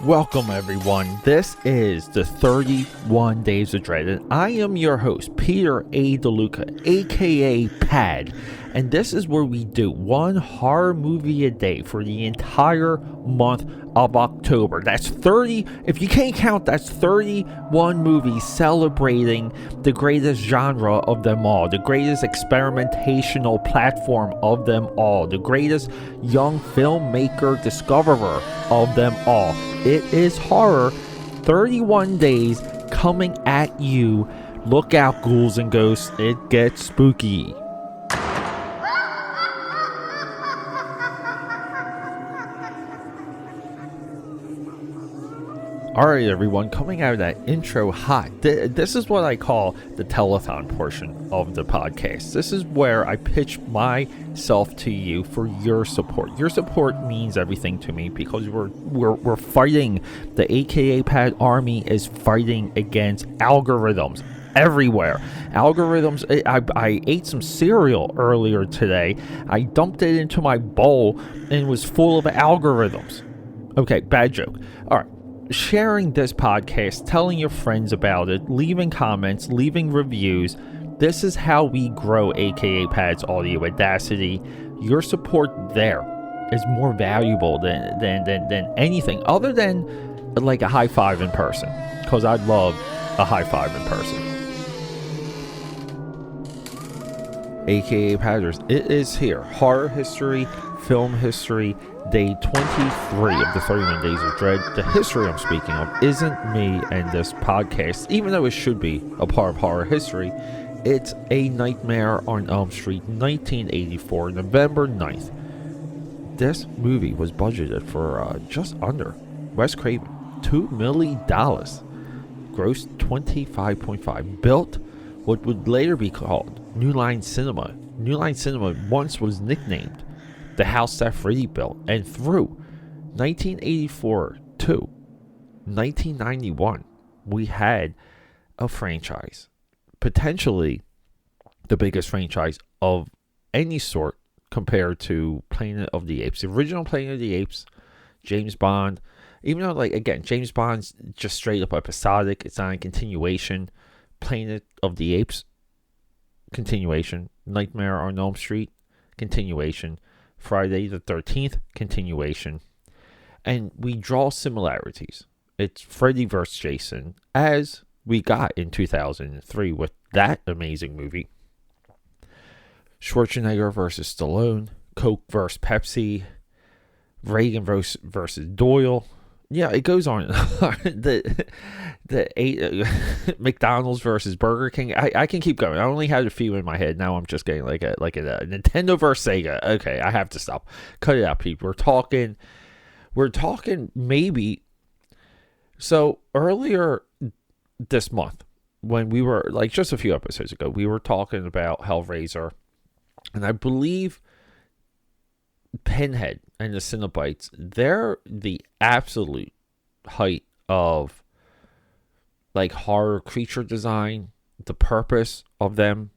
Welcome everyone, this is the 31 Days of Dread, and I am your host, Peter A. DeLuca, aka PAD, and this is where we do one horror movie a day for the entire month of October. That's 30, if you can't count, that's 31 movies celebrating the greatest genre of them all, the greatest experimentational platform of them all, the greatest young filmmaker discoverer of them all. It is horror, 31 days coming at you. Look out, ghouls and ghosts, it gets spooky. Alright everyone, coming out of that intro hot, this is what I call the telethon portion of the podcast. This is where I pitch myself to you for your support. Your support means everything to me because we're fighting, the AKAPAD army is fighting against algorithms everywhere. Algorithms, I ate some cereal earlier today, I dumped it into my bowl and it was full of algorithms. Okay, bad joke. Alright. Sharing this podcast, telling your friends about it, leaving comments, leaving reviews. This is how we grow AKAPAD's audio audacity. Your support there is more valuable than anything other than like a high five in person, because I'd love a high five in person. AKAPADers, it is here. Horror history, film history, day 23 of the 31 Days of Dread. The history I'm speaking of isn't me and this podcast, even though it should be a part of horror history. It's A Nightmare on Elm Street, 1984, November 9th. This movie was budgeted for just under, Wes Craven, $2 million. Grossed $25.5. Built what would later be called New Line Cinema. New Line Cinema once was nicknamed the house that Freddy built, and through 1984 to 1991 we had a franchise, potentially the biggest franchise of any sort compared to Planet of the Apes. The original Planet of the Apes, James Bond, even though, like, again, James Bond's just straight up episodic, it's not a continuation. Planet of the Apes, continuation. Nightmare on Elm Street, continuation. Friday the 13th, continuation. And we draw similarities. It's Freddy vs. Jason, as we got in 2003 with that amazing movie. Schwarzenegger versus Stallone, Coke versus Pepsi, Reagan versus Doyle. Yeah, it goes on. McDonald's versus Burger King. I can keep going. I only had a few in my head. Now I'm just getting like a Nintendo versus Sega. Okay, I have to stop. Cut it out, people. We're talking maybe. So earlier this month, when we were, like, just a few episodes ago, we were talking about Hellraiser, and I believe Pinhead and the Cenobites, they're the absolute height of, like, horror creature design, the purpose of them,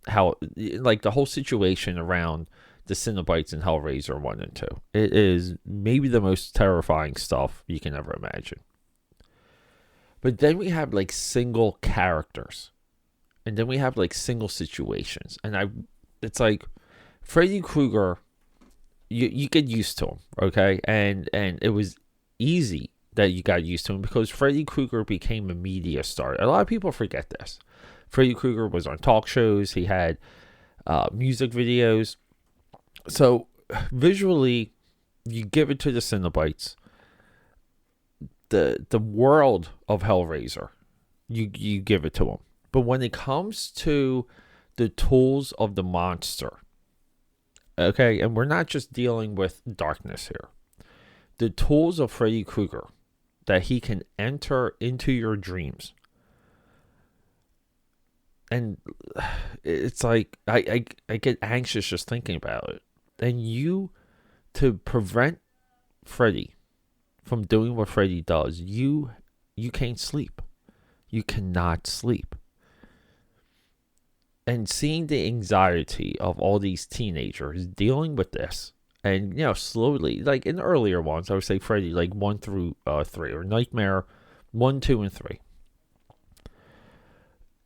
how, like, the whole situation around the Cenobites in Hellraiser 1 and 2. It is maybe the most terrifying stuff you can ever imagine. But then we have, like, single characters, and then we have, like, single situations, and it's like Freddy Krueger. You get used to him, okay? And it was easy that you got used to him because Freddy Krueger became a media star. A lot of people forget this. Freddy Krueger was on talk shows. He had music videos. So visually, you give it to the Cenobites. The world of Hellraiser, you give it to them. But when it comes to the tools of the monster, okay, and we're not just dealing with darkness here. The tools of Freddy Krueger, that he can enter into your dreams. And it's like, I get anxious just thinking about it. And to prevent Freddy from doing what Freddy does, you can't sleep. You cannot sleep. And seeing the anxiety of all these teenagers dealing with this And, slowly, like in the earlier ones, I would say Freddy, like 1 through 3, or Nightmare 1, 2, and 3.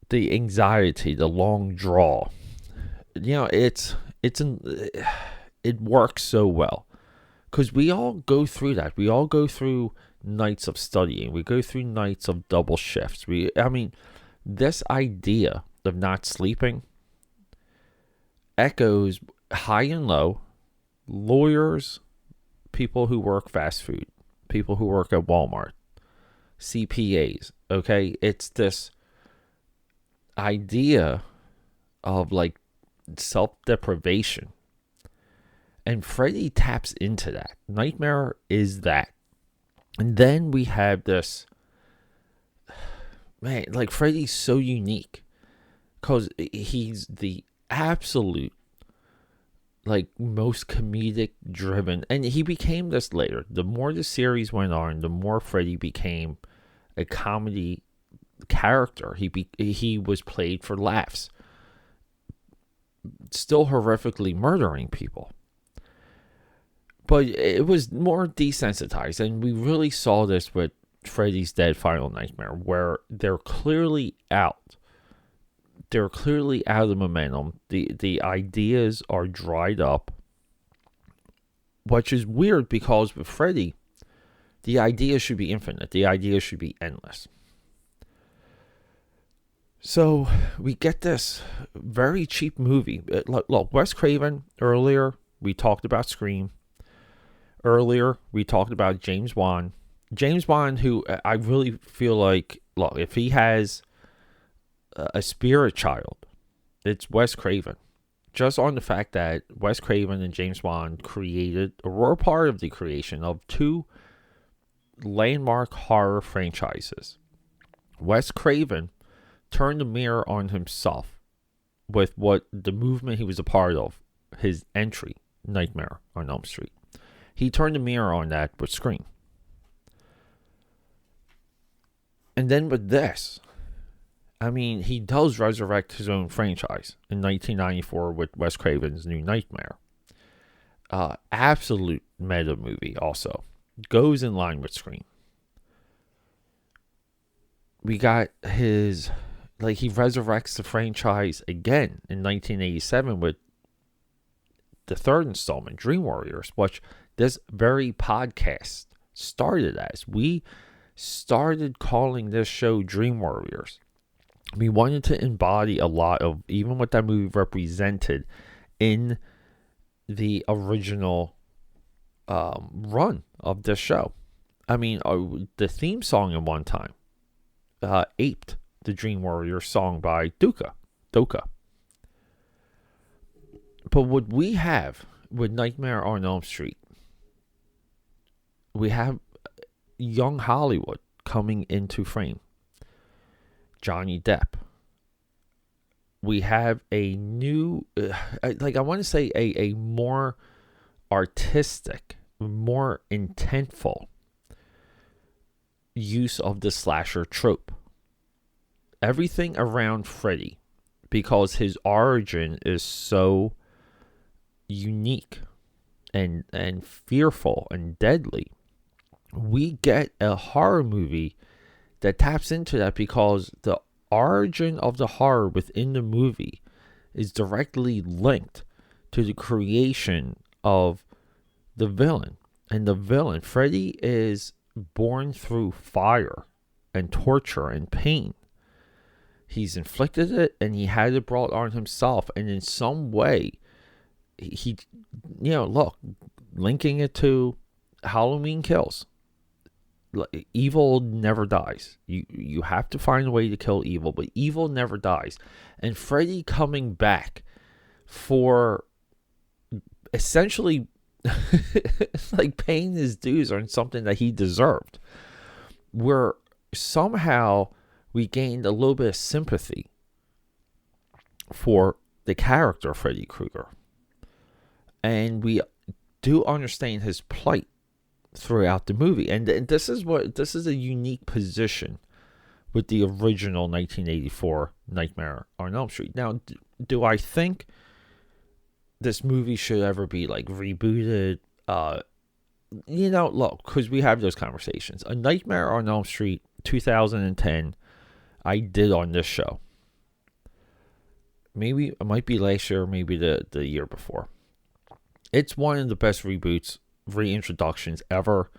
The anxiety, the long draw, it works so well. Because we all go through that. We all go through nights of studying. We go through nights of double shifts. This idea of not sleeping echoes high and low. Lawyers, people who work fast food, people who work at Walmart, CPAs, okay? It's this idea of like self-deprivation. And Freddy taps into that. Nightmare is that. And then we have this, man, like Freddy's so unique because he's the absolute, like, most comedic driven, and he became this later. The more the series went on, the more Freddy became a comedy character. He was played for laughs, still horrifically murdering people, but it was more desensitized. And we really saw this with Freddy's Dead Final Nightmare, where they're clearly out. They're clearly out of momentum. The ideas are dried up, which is weird because with Freddy, the ideas should be infinite. The ideas should be endless. So we get this very cheap movie. Look, Wes Craven, earlier we talked about Scream. Earlier we talked about James Wan. James Wan, who I really feel like, look, if he has a spirit child, it's Wes Craven. Just on the fact that Wes Craven and James Wan created, or were part of the creation of, 2 landmark horror franchises. Wes Craven turned the mirror on himself with what the movement he was a part of, his entry, Nightmare on Elm Street. He turned the mirror on that with Scream. And then with this, he does resurrect his own franchise in 1994 with Wes Craven's New Nightmare. Absolute meta movie also. Goes in line with Scream. We got his, he resurrects the franchise again in 1987 with the 3rd installment, Dream Warriors, which this very podcast started as. We started calling this show Dream Warriors. We wanted to embody a lot of even what that movie represented in the original run of this show. The theme song at one time aped the Dream Warriors song by Doka. But what we have with Nightmare on Elm Street, we have young Hollywood coming into frame. Johnny Depp. We have a new, I want to say a more artistic, more intentful use of the slasher trope. Everything around Freddy, because his origin is so unique and fearful and deadly, we get a horror movie that taps into that, because the origin of the horror within the movie is directly linked to the creation of the villain. And the villain, Freddy, is born through fire and torture and pain. He's inflicted it, and he had it brought on himself. And in some way, he linking it to Halloween Kills. Evil never dies. You have to find a way to kill evil, but evil never dies. And Freddy coming back for essentially paying his dues on something that he deserved, where somehow we gained a little bit of sympathy for the character Freddy Krueger, and we do understand his plight throughout the movie. And this is a unique position with the original 1984 Nightmare on Elm Street. Now, do I think this movie should ever be like rebooted. Look, because we have those conversations. A Nightmare on Elm Street 2010, I did on this show. Maybe it might be last year, maybe the year before. It's one of the best reboots, reintroductions ever.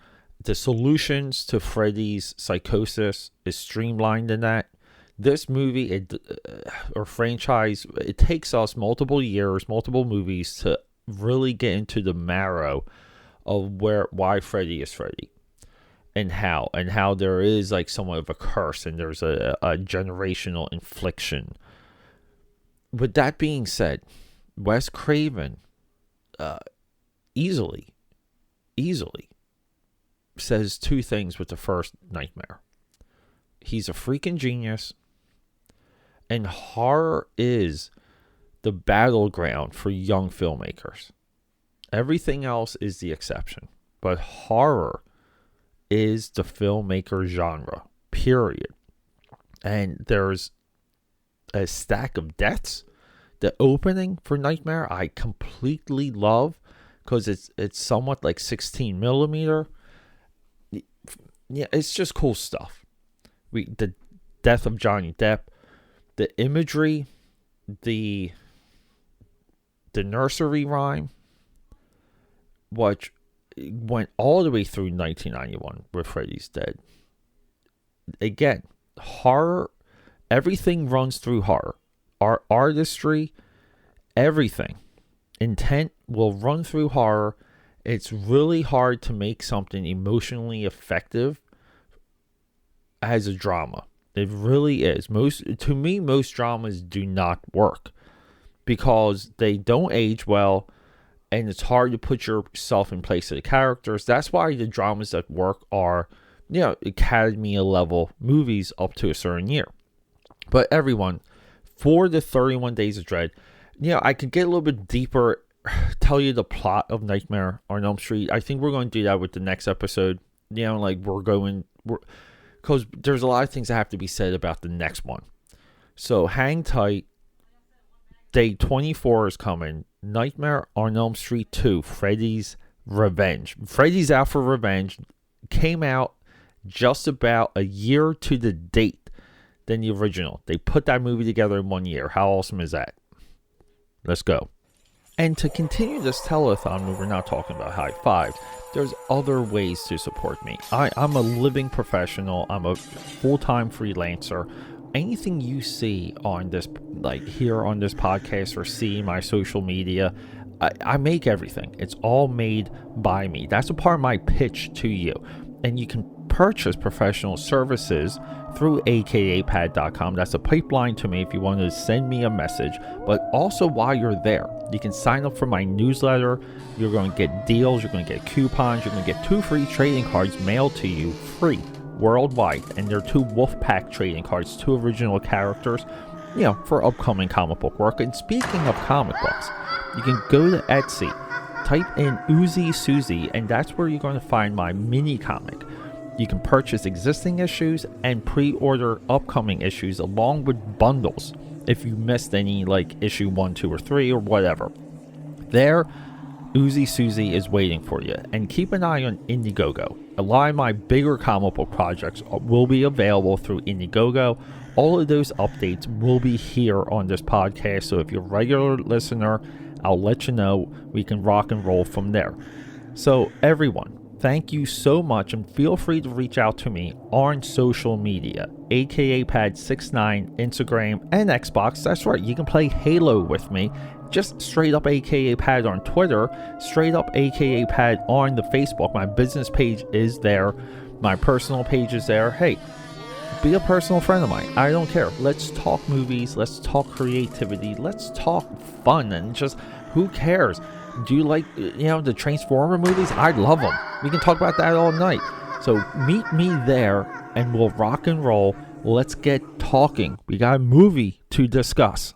The solutions to Freddy's psychosis is streamlined in that. This movie or franchise, it takes us multiple years, multiple movies to really get into the marrow of why Freddy is Freddy, and how there is like somewhat of a curse, and there's a generational infliction. With that being said, Wes Craven easily says two things with the first Nightmare. He's a freaking genius, and horror is the battleground for young filmmakers. Everything else is the exception, but horror is the filmmaker genre, period. And there's a stack of deaths. The opening for Nightmare I completely love because it's somewhat like 16 millimeter. Yeah, it's just cool stuff. The death of Johnny Depp, the imagery, the nursery rhyme, which went all the way through 1991 with Freddy's Dead. Again, horror, everything runs through horror. Our artistry, everything. Intent will run through horror. It's really hard to make something emotionally effective as a drama. It really is. Most dramas do not work because they don't age well, and it's hard to put yourself in place of the characters. That's why the dramas that work are, Academy level movies up to a certain year. But everyone, for the 31 Days of Dread, I could get a little bit deeper, tell you the plot of Nightmare on Elm Street. I think we're going to do that with the next episode. Because there's a lot of things that have to be said about the next one. So hang tight. Day 24 is coming. Nightmare on Elm Street 2, Freddy's Revenge. Freddy's Out for Revenge came out just about a year to the date than the original. They put that movie together in 1 year. How awesome is that? Let's go. And to continue this telethon, where we're not talking about high fives, there's other ways to support me. I'm a living professional. I'm a full-time freelancer. Anything you see on this, like here on this podcast, or see my social media, I make everything. It's all made by me. That's a part of my pitch to you. And you can purchase professional services through AKAPAD.com. That's a pipeline to me if you want to send me a message. But also while you're there, you can sign up for my newsletter. You're going to get deals. You're going to get coupons. You're going to get 2 free trading cards mailed to you free worldwide. And they're 2 Wolfpack trading cards, 2 original characters, for upcoming comic book work. And speaking of comic books, you can go to Etsy, type in Uzi Susie, and that's where you're going to find my mini comic. You can purchase existing issues and pre-order upcoming issues along with bundles if you missed any, like issue 1, 2, or 3 or whatever. There, Uzi Susie is waiting for you. And keep an eye on Indiegogo. A lot of my bigger comic book projects will be available through Indiegogo. All of those updates will be here on this podcast. So if you're a regular listener, I'll let you know. We can rock and roll from there. So everyone, thank you so much, and feel free to reach out to me on social media, AKAPad69, Instagram, and Xbox. That's right, you can play Halo with me. Just straight up AKAPad on Twitter, straight up AKAPad on the Facebook. My business page is there. My personal page is there. Hey, be a personal friend of mine. I don't care. Let's talk movies. Let's talk creativity. Let's talk fun, and just who cares? Do you like, the Transformer movies? I love them. We can talk about that all night. So meet me there, and we'll rock and roll. Let's get talking. We got a movie to discuss.